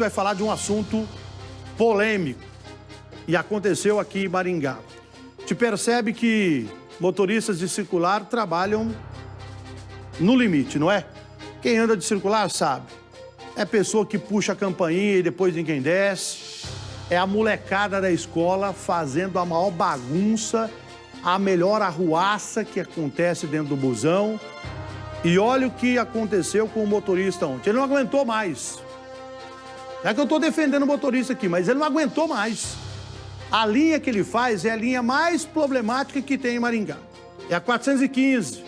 Vai falar de um assunto polêmico e aconteceu aqui em Maringá. Te percebe que motoristas de circular trabalham no limite, não é? Quem anda de circular sabe. É pessoa que puxa a campainha e depois ninguém desce. É a molecada da escola fazendo a maior bagunça, a melhor arruaça que acontece dentro do busão. E olha o que aconteceu com o motorista ontem. Ele não aguentou mais. Não é que eu estou defendendo o motorista aqui, mas ele não aguentou mais. A linha que ele faz é a linha mais problemática que tem em Maringá. É a 415.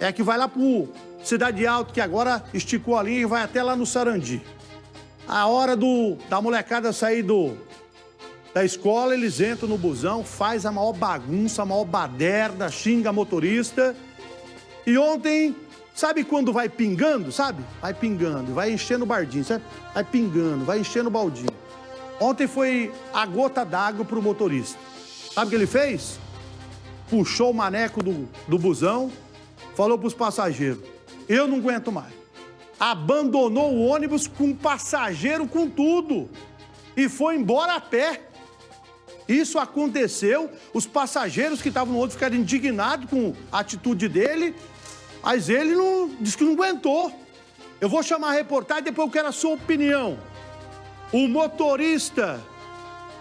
É a que vai lá pro Cidade Alta, que agora esticou a linha e vai até lá no Sarandi. A hora da molecada sair da escola, eles entram no busão, faz a maior bagunça, a maior baderna, xinga motorista. E ontem, sabe quando vai pingando, sabe? Vai pingando, vai enchendo o bardinho, sabe? Vai pingando, vai enchendo o baldinho. Ontem foi a gota d'água pro motorista. Sabe o que ele fez? Puxou o maneco do busão, falou pros passageiros, eu não aguento mais. Abandonou o ônibus com passageiro, com tudo. E foi embora a pé. Isso aconteceu, os passageiros que estavam no ônibus ficaram indignados com a atitude dele, mas ele disse que não aguentou. Eu vou chamar a reportagem, depois eu quero a sua opinião. O motorista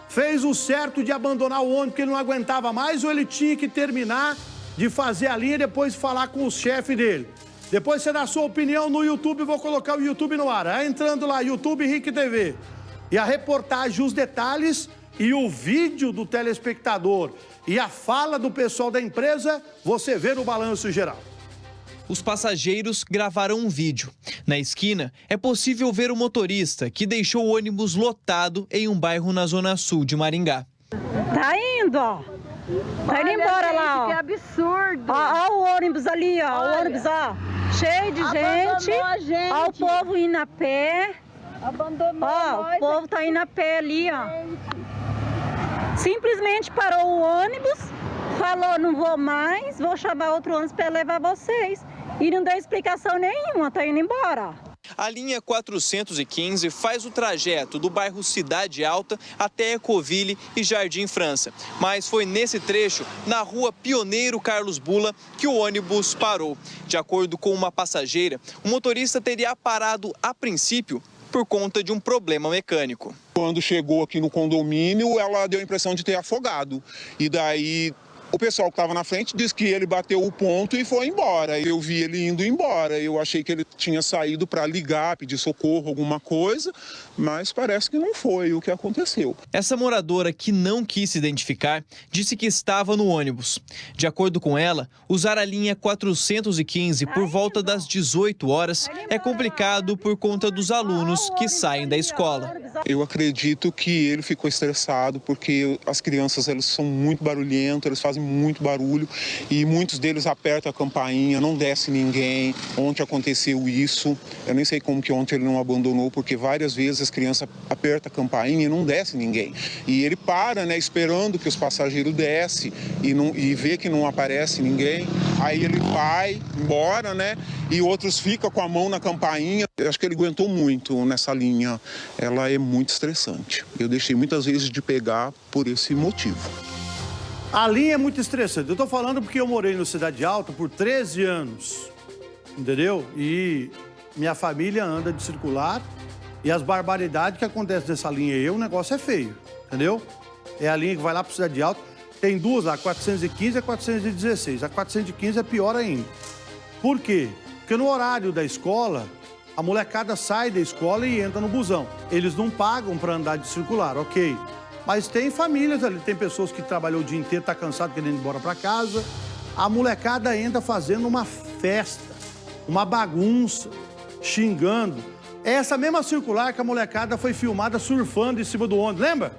fez o certo de abandonar o ônibus porque ele não aguentava mais ou ele tinha que terminar de fazer a linha e depois falar com o chefe dele? Depois você dá a sua opinião no YouTube, vou colocar o YouTube no ar. Entrando lá, YouTube Henrique TV. E a reportagem, os detalhes e o vídeo do telespectador e a fala do pessoal da empresa, você vê no Balanço Geral. Os passageiros gravaram um vídeo. Na esquina, é possível ver o motorista que deixou o ônibus lotado em um bairro na zona sul de Maringá. Tá indo, ó. Tá indo embora, gente, lá, ó. Que absurdo. Ó o ônibus ali, ó. Olha, o ônibus, ó. Cheio de gente. Ó o povo indo a pé. Abandonou nós. O povo tá indo a pé ali, ó. Simplesmente parou o ônibus, falou, não vou mais, vou chamar outro ônibus para levar vocês. E não deu explicação nenhuma, tá indo embora. A linha 415 faz o trajeto do bairro Cidade Alta até Ecoville e Jardim França. Mas foi nesse trecho, na rua Pioneiro Carlos Bula, que o ônibus parou. De acordo com uma passageira, o motorista teria parado a princípio por conta de um problema mecânico. Quando chegou aqui no condomínio, ela deu a impressão de ter afogado. E daí o pessoal que estava na frente disse que ele bateu o ponto e foi embora. Eu vi ele indo embora. Eu achei que ele tinha saído para ligar, pedir socorro, alguma coisa, mas parece que não foi o que aconteceu. Essa moradora, que não quis se identificar, disse que estava no ônibus. De acordo com ela, usar a linha 415 por volta das 18 horas é complicado por conta dos alunos que saem da escola. Eu acredito que ele ficou estressado porque as crianças elas são muito barulhentas, eles fazem muito barulho e muitos deles apertam a campainha, não desce ninguém. Ontem aconteceu isso, eu nem sei como que ontem ele não abandonou, porque várias vezes as crianças apertam a campainha e não desce ninguém. E ele para, né, esperando que os passageiros descem e vê que não aparece ninguém. Aí ele vai embora, né, e outros ficam com a mão na campainha. Eu acho que ele aguentou muito nessa linha, ela é muito estressante. Eu deixei muitas vezes de pegar por esse motivo. A linha é muito estressante. Eu tô falando porque eu morei no Cidade Alta por 13 anos, entendeu? E minha família anda de circular e as barbaridades que acontecem nessa linha aí, o negócio é feio, entendeu? É a linha que vai lá pro Cidade Alta. Tem duas, a 415 e a 416. A 415 é pior ainda. Por quê? Porque no horário da escola, a molecada sai da escola e entra no busão. Eles não pagam para andar de circular, ok. Mas tem famílias ali, tem pessoas que trabalham o dia inteiro, tá cansado, querendo ir embora para casa. A molecada entra fazendo uma festa, uma bagunça, xingando. É essa mesma circular que a molecada foi filmada surfando em cima do ônibus, lembra?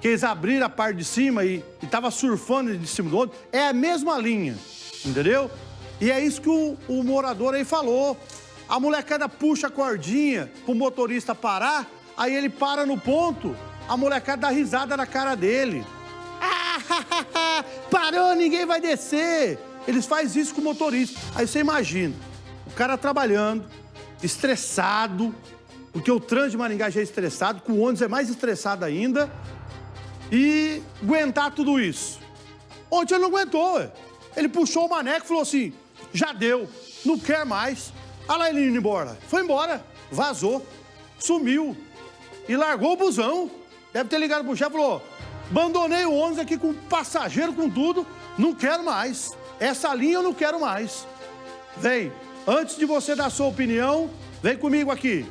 Que eles abriram a parte de cima e tava surfando em cima do ônibus. É a mesma linha, entendeu? E é isso que o morador aí falou. A molecada puxa a cordinha pro motorista parar, aí ele para no ponto, a molecada dá risada na cara dele. Parou, ninguém vai descer. Eles fazem isso com o motorista. Aí você imagina, o cara trabalhando, estressado, porque o trânsito de Maringá já é estressado, com o ônibus é mais estressado ainda, e aguentar tudo isso. Ontem ele não aguentou, ué. Ele puxou o maneco e falou assim, já deu, não quer mais. Olha lá ele indo embora. Foi embora, vazou, sumiu e largou o busão. Deve ter ligado pro chefe e falou, abandonei o ônibus aqui com passageiro, com tudo, não quero mais. Essa linha eu não quero mais. Vem, antes de você dar sua opinião, vem comigo aqui.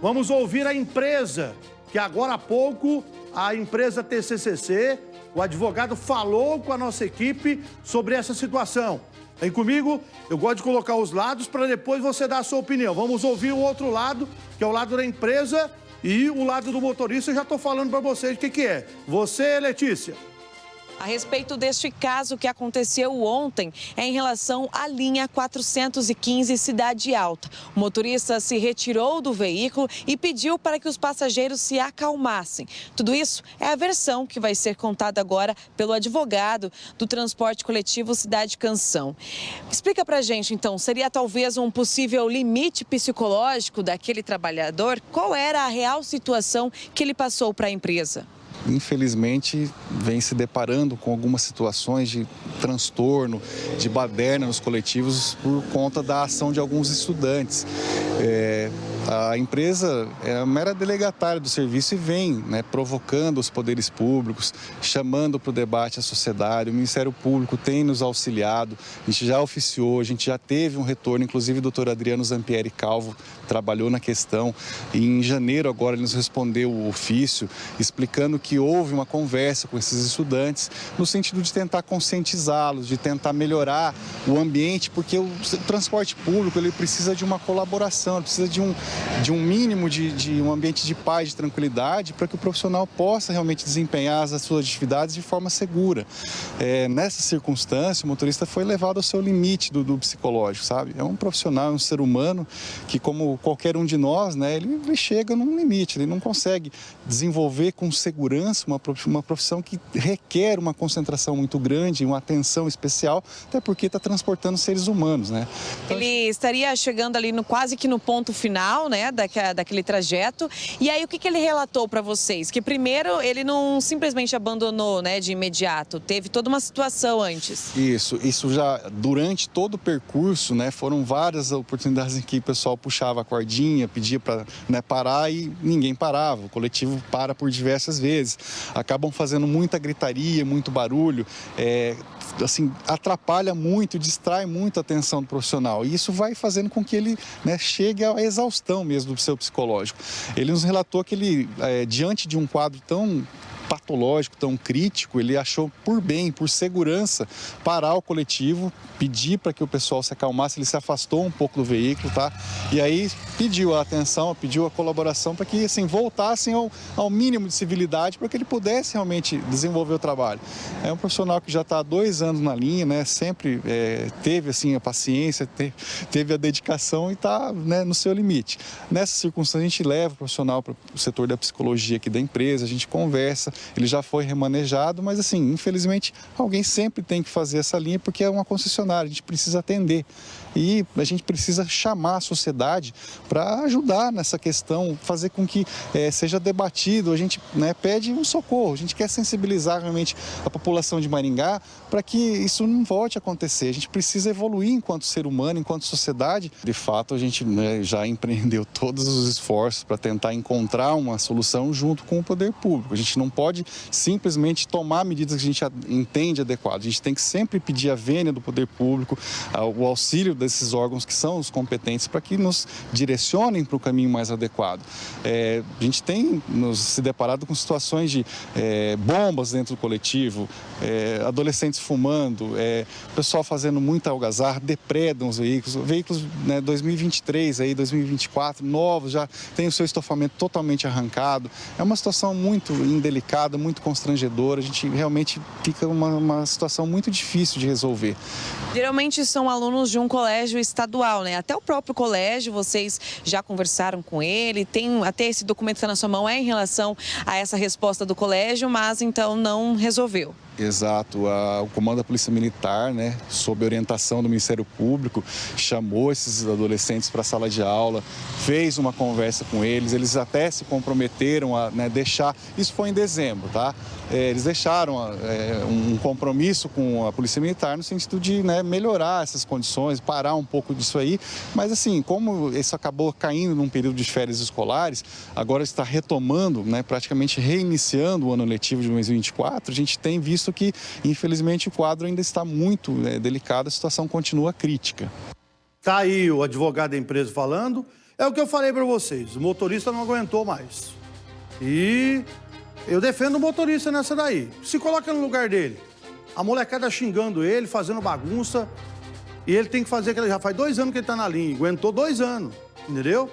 Vamos ouvir a empresa, que agora há pouco, a empresa TCCC, o advogado falou com a nossa equipe sobre essa situação. Vem comigo, eu gosto de colocar os lados para depois você dar a sua opinião. Vamos ouvir o outro lado, que é o lado da empresa, e o lado do motorista, eu já estou falando para vocês o que é. Você, Letícia. A respeito deste caso que aconteceu ontem, é em relação à linha 415 Cidade Alta. O motorista se retirou do veículo e pediu para que os passageiros se acalmassem. Tudo isso é a versão que vai ser contada agora pelo advogado do transporte coletivo Cidade Canção. Explica pra gente, então, seria talvez um possível limite psicológico daquele trabalhador? Qual era a real situação que ele passou para a empresa? Infelizmente, vem se deparando com algumas situações de transtorno, de baderna nos coletivos por conta da ação de alguns estudantes. A empresa é a mera delegatária do serviço e vem provocando os poderes públicos, chamando para o debate a sociedade. O Ministério Público tem nos auxiliado, a gente já oficiou, a gente já teve um retorno, inclusive o doutor Adriano Zampieri Calvo trabalhou na questão e em janeiro agora ele nos respondeu o ofício explicando que houve uma conversa com esses estudantes no sentido de tentar conscientizá-los, de tentar melhorar o ambiente, porque o transporte público ele precisa de uma colaboração, ele precisa de um mínimo de um ambiente de paz, de tranquilidade, para que o profissional possa realmente desempenhar as suas atividades de forma segura. Nessa circunstância, o motorista foi levado ao seu limite do psicológico, sabe? É um profissional, é um ser humano que, como qualquer um de nós, ele chega num limite, ele não consegue desenvolver com segurança uma profissão que requer uma concentração muito grande, uma atenção especial, até porque está transportando seres humanos, né? Então, ele estaria chegando ali quase que no ponto final, daquele trajeto. E aí, o que ele relatou para vocês? Que primeiro, ele não simplesmente abandonou, de imediato. Teve toda uma situação antes. Isso já durante todo o percurso, foram várias oportunidades em que o pessoal puxava a cordinha, pedia para parar e ninguém parava. O coletivo para por diversas vezes. Acabam fazendo muita gritaria, muito barulho, atrapalha muito, distrai muito a atenção do profissional. E isso vai fazendo com que ele chegue à exaustão mesmo do seu psicológico. Ele nos relatou que ele, diante de um quadro tão patológico, tão crítico, ele achou por bem, por segurança, parar o coletivo, pedir para que o pessoal se acalmasse, ele se afastou um pouco do veículo, tá? E aí pediu a atenção, pediu a colaboração para que, voltassem ao mínimo de civilidade para que ele pudesse realmente desenvolver o trabalho. É um profissional que já está há 2 anos na linha, sempre teve, a paciência, teve a dedicação e está, no seu limite. Nessa circunstância, a gente leva o profissional para o setor da psicologia aqui da empresa, a gente conversa, ele já foi remanejado, mas infelizmente alguém sempre tem que fazer essa linha porque é uma concessionária, a gente precisa atender. E a gente precisa chamar a sociedade para ajudar nessa questão, fazer com que seja debatido. A gente pede um socorro, a gente quer sensibilizar realmente a população de Maringá para que isso não volte a acontecer. A gente precisa evoluir enquanto ser humano, enquanto sociedade. De fato, a gente já empreendeu todos os esforços para tentar encontrar uma solução junto com o poder público. A gente não pode simplesmente tomar medidas que a gente entende adequadas. A gente tem que sempre pedir a vênia do poder público, o auxílio desses órgãos que são os competentes para que nos direcionem para o caminho mais adequado. A gente tem se deparado com situações de bombas dentro do coletivo, adolescentes fumando, pessoal fazendo muita algazarra, depredam os veículos 2023, 2024, novos, já tem o seu estofamento totalmente arrancado. É uma situação muito indelicada, muito constrangedora, a gente realmente fica uma situação muito difícil de resolver. Geralmente são alunos de um colégio estadual, Até o próprio colégio, vocês já conversaram com ele, tem até esse documento que está na sua mão em relação a essa resposta do colégio, mas então não resolveu. Exato. O comando da Polícia Militar, né, sob orientação do Ministério Público, chamou esses adolescentes para a sala de aula, fez uma conversa com eles até se comprometeram a, né, deixar, isso foi em dezembro, tá? Eles deixaram um compromisso com a Polícia Militar no sentido de, né, melhorar essas condições, parar um pouco disso aí, mas assim, como isso acabou caindo num período de férias escolares, agora está retomando, né, praticamente reiniciando o ano letivo de 2024, a gente tem visto que, infelizmente, o quadro ainda está muito delicado, a situação continua crítica. Tá aí o advogado da empresa falando, é o que eu falei para vocês, o motorista não aguentou mais. E eu defendo o motorista nessa daí. Se coloca no lugar dele. A molecada xingando ele, fazendo bagunça. E ele tem que fazer, que ele já faz 2 anos que ele tá na linha. Aguentou 2 anos, entendeu?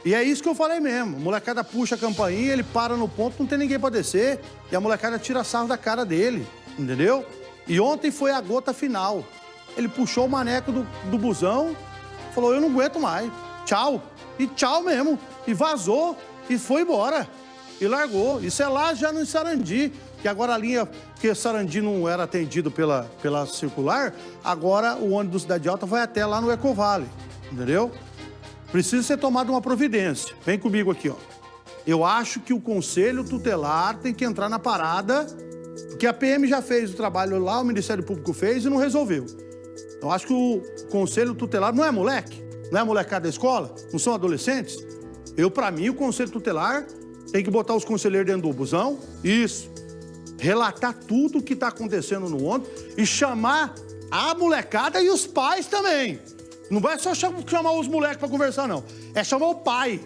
E é isso que eu falei mesmo. A molecada puxa a campainha, ele para no ponto, não tem ninguém pra descer. E a molecada tira sarro da cara dele, entendeu? E ontem foi a gota final. Ele puxou o maneco do busão, falou, eu não aguento mais. Tchau. E tchau mesmo. E vazou e foi embora. E largou. Isso é lá já no Sarandi. Que agora a linha, que Sarandi não era atendido pela circular, agora o ônibus Cidade Alta vai até lá no Ecovale, entendeu? Precisa ser tomada uma providência. Vem comigo aqui, ó. Eu acho que o Conselho Tutelar tem que entrar na parada, porque a PM já fez o trabalho lá, o Ministério Público fez e não resolveu. Eu acho que o Conselho Tutelar não é moleque, não é molecada da escola, não são adolescentes. Pra mim, o Conselho Tutelar tem que botar os conselheiros dentro do busão, isso, relatar tudo o que está acontecendo no ônibus e chamar a molecada e os pais também. Não vai só chamar os moleques para conversar, não. É chamar o pai.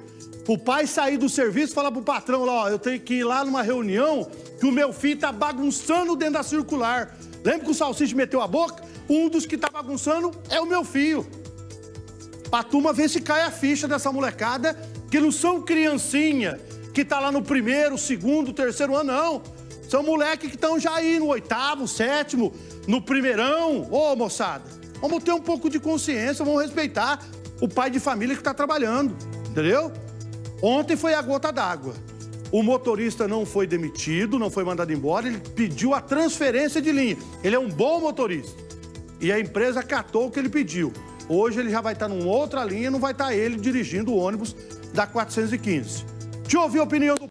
O pai sair do serviço e falar pro patrão lá, ó, eu tenho que ir lá numa reunião que o meu filho tá bagunçando dentro da circular. Lembra que o Salsicha meteu a boca? Um dos que tá bagunçando é o meu filho. Pra turma ver se cai a ficha dessa molecada, que não são criancinha, que tá lá no 1º, 2º, 3º ano, não. São moleques que estão já aí no 8º, 7º, no 1º. Ô, moçada, vamos ter um pouco de consciência, vamos respeitar o pai de família que tá trabalhando, entendeu? Ontem foi a gota d'água. O motorista não foi demitido, não foi mandado embora, ele pediu a transferência de linha. Ele é um bom motorista. E a empresa acatou o que ele pediu. Hoje ele já vai estar numa outra linha, não vai estar ele dirigindo o ônibus da 415. Deixa eu ouvir a opinião do